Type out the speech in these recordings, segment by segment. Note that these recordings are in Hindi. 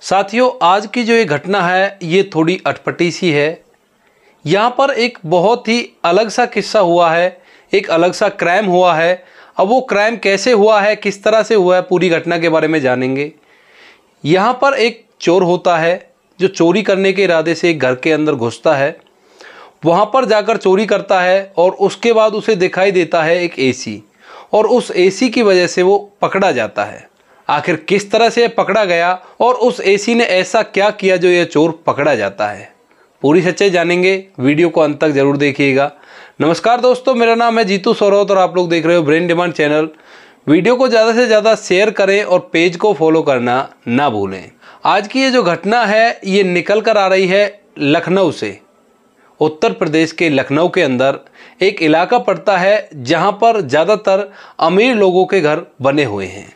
साथियों, आज की जो ये घटना है ये थोड़ी अटपटी सी है। यहाँ पर एक बहुत ही अलग सा किस्सा हुआ है, एक अलग सा क्राइम हुआ है। अब वो क्राइम कैसे हुआ है, किस तरह से हुआ है, पूरी घटना के बारे में जानेंगे। यहाँ पर एक चोर होता है जो चोरी करने के इरादे से एक घर के अंदर घुसता है, वहाँ पर जाकर चोरी करता है और उसके बाद उसे दिखाई देता है एक एसी, और उस एसी की वजह से वो पकड़ा जाता है। आखिर किस तरह से पकड़ा गया और उस एसी ने ऐसा क्या किया जो यह चोर पकड़ा जाता है, पूरी सच्चाई जानेंगे। वीडियो को अंत तक जरूर देखिएगा। नमस्कार दोस्तों, मेरा नाम है जीतू सोरौत और आप लोग देख रहे हो ब्रेन डिमांड चैनल। वीडियो को ज़्यादा से ज़्यादा शेयर करें और पेज को फॉलो करना ना भूलें। आज की ये जो घटना है ये निकल कर आ रही है लखनऊ से। उत्तर प्रदेश के लखनऊ के अंदर एक इलाका पड़ता है जहाँ पर ज़्यादातर अमीर लोगों के घर बने हुए हैं।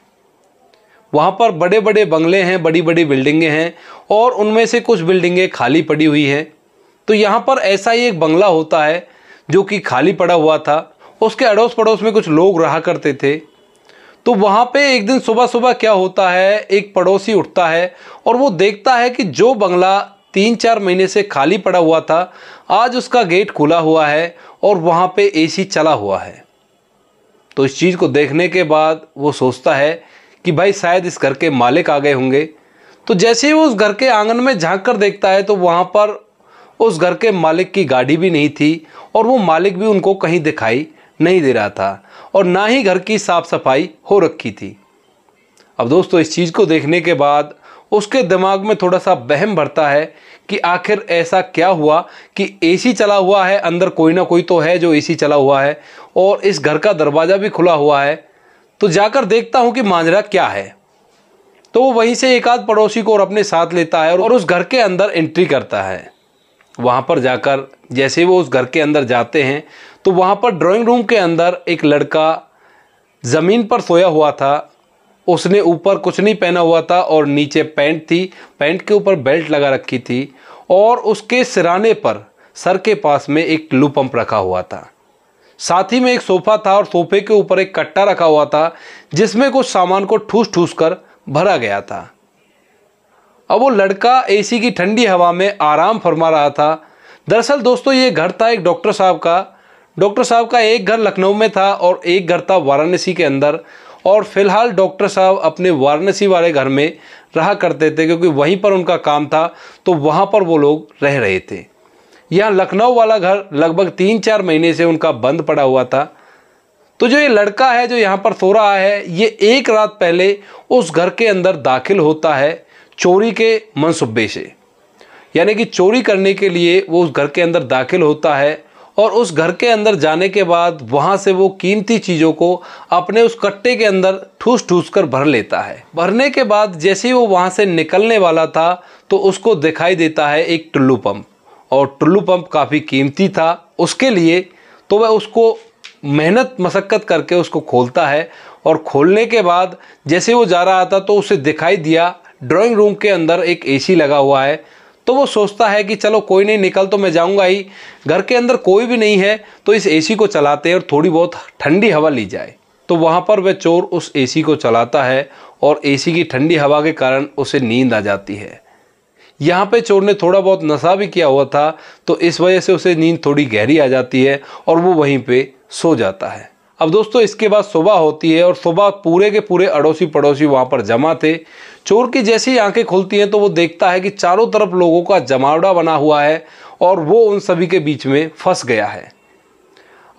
वहाँ पर बड़े बड़े बंगले हैं, बड़ी बड़ी बिल्डिंगें हैं और उनमें से कुछ बिल्डिंगें खाली पड़ी हुई हैं। तो यहाँ पर ऐसा ही एक बंगला होता है जो कि खाली पड़ा हुआ था। उसके अड़ोस पड़ोस में कुछ लोग रहा करते थे। तो वहाँ पे एक दिन सुबह सुबह क्या होता है, एक पड़ोसी उठता है और वो देखता है कि जो बंगला 3-4 महीने से खाली पड़ा हुआ था, आज उसका गेट खुला हुआ है और वहाँ पे एसी चला हुआ है। तो इस चीज़ को देखने के बाद वो सोचता है कि भाई शायद इस घर के मालिक आ गए होंगे। तो जैसे ही वो उस घर के आंगन में झांक कर देखता है तो वहाँ पर उस घर के मालिक की गाड़ी भी नहीं थी और वो मालिक भी उनको कहीं दिखाई नहीं दे रहा था और ना ही घर की साफ़ सफाई हो रखी थी। अब दोस्तों, इस चीज़ को देखने के बाद उसके दिमाग में थोड़ा सा वहम बढ़ता है कि आखिर ऐसा क्या हुआ कि एसी चला हुआ है, अंदर कोई ना कोई तो है जो एसी चला हुआ है और इस घर का दरवाज़ा भी खुला हुआ है। तो जाकर देखता हूँ कि माजरा क्या है। तो वो वहीं से एक आध पड़ोसी को और अपने साथ लेता है और उस घर के अंदर एंट्री करता है। वहाँ पर जाकर जैसे वो उस घर के अंदर जाते हैं तो वहाँ पर ड्राइंग रूम के अंदर एक लड़का ज़मीन पर सोया हुआ था। उसने ऊपर कुछ नहीं पहना हुआ था और नीचे पैंट थी, पैंट के ऊपर बेल्ट लगा रखी थी और उसके सिराने पर सर के पास में एक टुल्लू पंप रखा हुआ था। साथ ही में एक सोफ़ा था और सोफे के ऊपर एक कट्टा रखा हुआ था जिसमें कुछ सामान को ठूस ठूस कर भरा गया था। अब वो लड़का एसी की ठंडी हवा में आराम फरमा रहा था। दरअसल दोस्तों, ये घर था एक डॉक्टर साहब का। डॉक्टर साहब का एक घर लखनऊ में था और एक घर था वाराणसी के अंदर। और फिलहाल डॉक्टर साहब अपने वाराणसी वाले घर में रहा करते थे क्योंकि वहीं पर उनका काम था, तो वहाँ पर वो लोग रह रहे थे। यहाँ लखनऊ वाला घर लगभग 3-4 महीने से उनका बंद पड़ा हुआ था। तो जो ये लड़का है जो यहाँ पर सो रहा है, ये एक रात पहले उस घर के अंदर दाखिल होता है चोरी के मनसूबे से। यानी कि चोरी करने के लिए वो उस घर के अंदर दाखिल होता है और उस घर के अंदर जाने के बाद वहाँ से वो कीमती चीज़ों को अपने उस कट्टे के अंदर ठूस ठूस कर भर लेता है। भरने के बाद जैसे ही वो वहाँ से निकलने वाला था तो उसको दिखाई देता है एक टुल्लू पंप, और टुल्लू पंप काफ़ी कीमती था उसके लिए। तो वह उसको मेहनत मशक्क़त करके उसको खोलता है और खोलने के बाद जैसे वो जा रहा था तो उसे दिखाई दिया ड्राइंग रूम के अंदर एक एसी लगा हुआ है। तो वो सोचता है कि चलो कोई नहीं, निकल तो मैं जाऊंगा ही, घर के अंदर कोई भी नहीं है तो इस एसी को चलाते हैं और थोड़ी बहुत ठंडी हवा ली जाए। तो वहाँ पर वह चोर उस एसी को चलाता है और एसी की ठंडी हवा के कारण उसे नींद आ जाती है। यहाँ पे चोर ने थोड़ा बहुत नशा भी किया हुआ था तो इस वजह से उसे नींद थोड़ी गहरी आ जाती है और वो वहीं पे सो जाता है। अब दोस्तों, इसके बाद सुबह होती है और सुबह पूरे के पूरे अड़ोसी पड़ोसी वहाँ पर जमा थे। चोर की जैसी ही आंखें खुलती हैं तो वो देखता है कि चारों तरफ लोगों का जमावड़ा बना हुआ है और वो उन सभी के बीच में फंस गया है।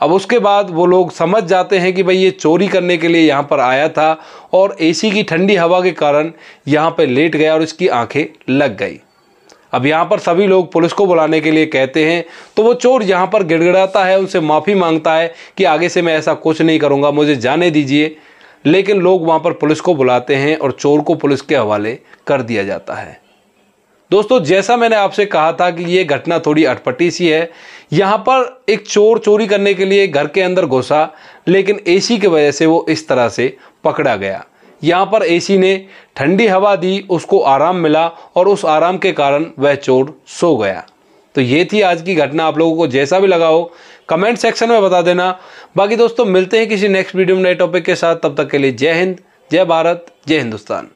अब उसके बाद वो लोग समझ जाते हैं कि भाई ये चोरी करने के लिए यहाँ पर आया था और एसी की ठंडी हवा के कारण यहाँ पे लेट गया और इसकी आंखें लग गई। अब यहाँ पर सभी लोग पुलिस को बुलाने के लिए कहते हैं तो वो चोर यहाँ पर गिड़गिड़ाता है, उनसे माफ़ी मांगता है कि आगे से मैं ऐसा कुछ नहीं करूँगा, मुझे जाने दीजिए। लेकिन लोग वहाँ पर पुलिस को बुलाते हैं और चोर को पुलिस के हवाले कर दिया जाता है। दोस्तों, जैसा मैंने आपसे कहा था कि ये घटना थोड़ी अटपटी सी है। यहाँ पर एक चोर चोरी करने के लिए घर के अंदर घुसा, लेकिन एसी की वजह से वो इस तरह से पकड़ा गया। यहाँ पर एसी ने ठंडी हवा दी, उसको आराम मिला और उस आराम के कारण वह चोर सो गया। तो ये थी आज की घटना। आप लोगों को जैसा भी लगा हो कमेंट सेक्शन में बता देना। बाकी दोस्तों, मिलते हैं किसी नेक्स्ट वीडियो में नए टॉपिक के साथ। तब तक के लिए जय हिंद, जय भारत, जय हिंदुस्तान।